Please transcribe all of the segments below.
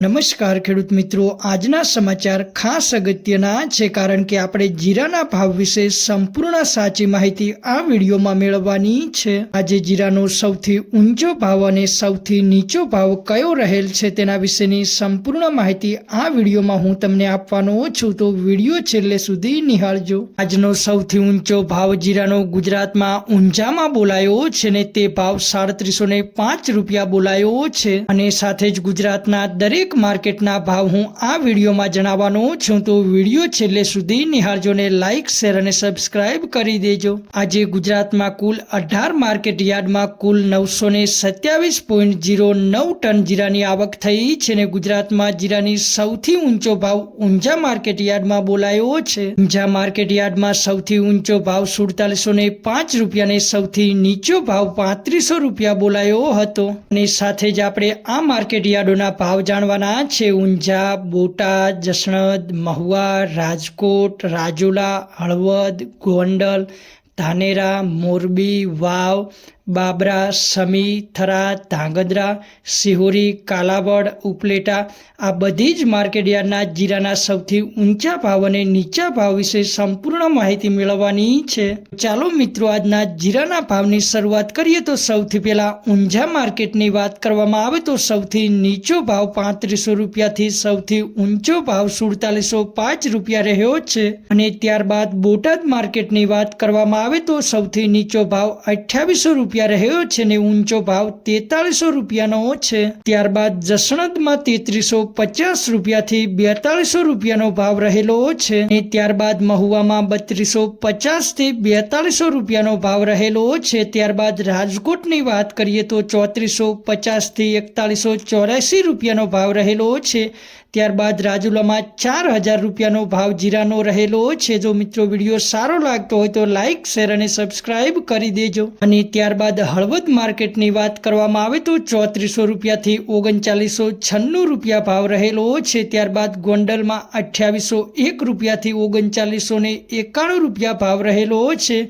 નમસ્કાર ખેડૂત મિત્રો, આજના સમાચાર ખાસ અગત્યના છે કારણ કે આપણે જીરાના ભાવ વિશે સંપૂર્ણ સાચી માહિતી આ વિડીયોમાં મેળવવાની છે। આજે જીરાનો સૌથી ઊંચો ભાવ અને સૌથી નીચો ભાવ કયો રહેલ છે તેના વિશેની સંપૂર્ણ માહિતી આ વિડીયોમાં હું તમને આપવાનો છું, તો વિડીયો છેલ્લે સુધી નિહાળજો। આજનો સૌથી ઊંચો ભાવ જીરાનો ગુજરાતમાં ઊંઝામાં બોલાયો છે ને તે ભાવ 3705 રૂપિયા બોલાયો છે અને સાથે જ ગુજરાતના દરેક માર્કેટના ભાવ હું આ વિડીયોમાં જણાવવાનો છું, તો વિડીયો છેલ્લે સુધી નિહાળજો ને લાઇક, શેર અને સબસ્ક્રાઇબ કરી દેજો। આજે ગુજરાતમાં કુલ 18 માર્કેટ યાર્ડમાં કુલ 927.09 ટન જીરાની આવક થઈ છે ને ગુજરાતમાં જીરાની સૌથી ઊંચો ભાવ ઊંઝા માર્કેટ યાર્ડમાં બોલાયો છે। ઊંઝા માર્કેટ યાર્ડમાં સૌથી ઊંચો ભાવ 4705 રૂપિયા ને સૌથી નીચો ભાવ 3500 રૂપિયા બોલાયો હતો અને સાથે જ આપણે આ માર્કેટ યાર્ડોના ભાવ જાણવાના છે। ઊંઝા, બોટાદ, જસણત, મહુવા, રાજકોટ, રાજુલા, હળવદ, ગોંડલ, ધાનેરા, મોરબી, વાવ, બાબરા, સમી, થરાદ, ધાંગધ્રા, સિહોરી, કાલાવડ, ઉપલેટા આ બધી જ માર્કેટ યાર્ડના જીરાના સૌથી ઊંચા ભાવ અને નીચા ભાવ વિશે સંપૂર્ણ માહિતી મેળવવાની છે। ચાલો મિત્રો, આજના જીરાના ભાવની શરૂઆત કરીએ તો સૌથી પહેલા ઊંઝા માર્કેટની વાત કરવામાં આવે તો સૌથી નીચો ભાવ 3500 રૂપિયાથી સૌથી ઊંચો ભાવ 4705 રૂપિયા રહ્યો છે અને ત્યારબાદ બોટાદ માર્કેટની વાત કરવામાં આવે તો સૌથી નીચો ભાવ 2800 રૂપિયા રહ્યો છે ને ઊંચો ભાવ 4300 રૂપિયાનો છે। ત્યારબાદ જસણતમાં 3350 રૂપિયાથી 4200 રૂપિયાનો ભાવ રહેલો છે અને ત્યારબાદ મહુવામાં 3250 થી 4200 રૂપિયાનો ભાવ રહેલો છે। ત્યારબાદ રાજકોટની વાત કરીએ તો 3450 થી 4184 રૂપિયાનો ભાવ રહેલો છે। ત્યારબાદ રાજુલામાં 4000 રૂપિયાનો ભાવ જીરાનો રહેલો છે। જો મિત્રો વિડીયો સારો લાગતો હોય તો લાઇક, શેર અને સબસ્ક્રાઇબ કરી દેજો અને ત્યારબાદ હળવદ માર્કેટની વાત કરવામાં આવે તો 3400 રૂપિયાથી 3996 રૂપિયા ભાવ રહેલો છે। ત્યારબાદ ગોંડલમાં 2801 રૂપિયાથી 3991 રૂપિયા ભાવ રહેલો છે।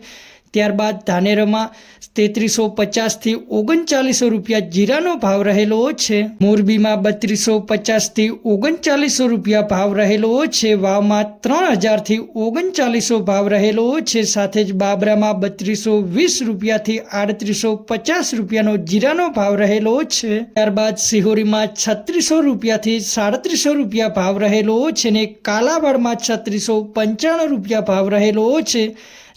ત્યારબાદ ધાનેરામાં 3350 થી 3900 રૂપિયા જીરાનો ભાવ રહેલો છે। મોરબીમાં 3250 થી 3900 રૂપિયા ભાવ રહેલો છે। વાવમાં 3000 થી 3900 ભાવ રહેલો છે। સાથે જ બાબરામાં 3220 રૂપિયાથી 3850 રૂપિયાનો જીરાનો ભાવ રહેલો છે। ત્યારબાદ સિહોરીમાં 3600 રૂપિયાથી 3700 રૂપિયા ભાવ રહેલો છે ને કાલાવાડમાં 3695 રૂપિયા ભાવ રહેલો છે।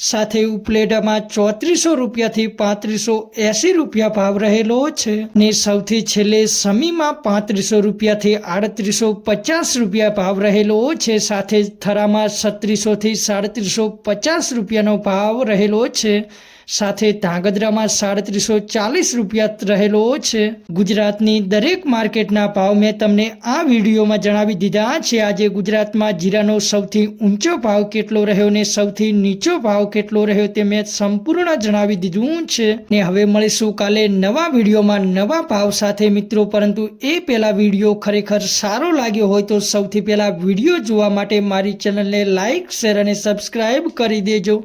સાથે ઉપલેટામાં 3400 રૂપિયાથી 3580 રૂપિયા ભાવ રહેલો છે ને સૌથી છેલ્લે સમીમાં 3500 રૂપિયાથી 3850 રૂપિયા ભાવ રહેલો છે। સાથે જ થરામાં 3600 થી 3750 રૂપિયાનો ભાવ રહેલો છે। સાથે ધાંગધ્રામાં 3740 રૂપિયા રહેલો છે। ગુજરાતની દરેક માર્કેટના ભાવ મેં તમને આ વિડીયોમાં જણાવી દીધા છે। આજે ગુજરાતમાં જીરાનો સૌથી ઊંચો ભાવ કેટલો રહ્યો ને સૌથી નીચો ભાવ કેટલો રહ્યો તે મેં સંપૂર્ણ જણાવી દીધું છે ને હવે મળીશું કાલે નવા વિડીયોમાં નવા ભાવ સાથે મિત્રો, પરંતુ એ પહેલા વિડીયો ખરેખર સારો લાગ્યો હોય તો સૌથી પહેલા વિડીયો જોવા માટે મારી ચેનલને લાઇક, શેર અને સબસ્ક્રાઇબ કરી દેજો।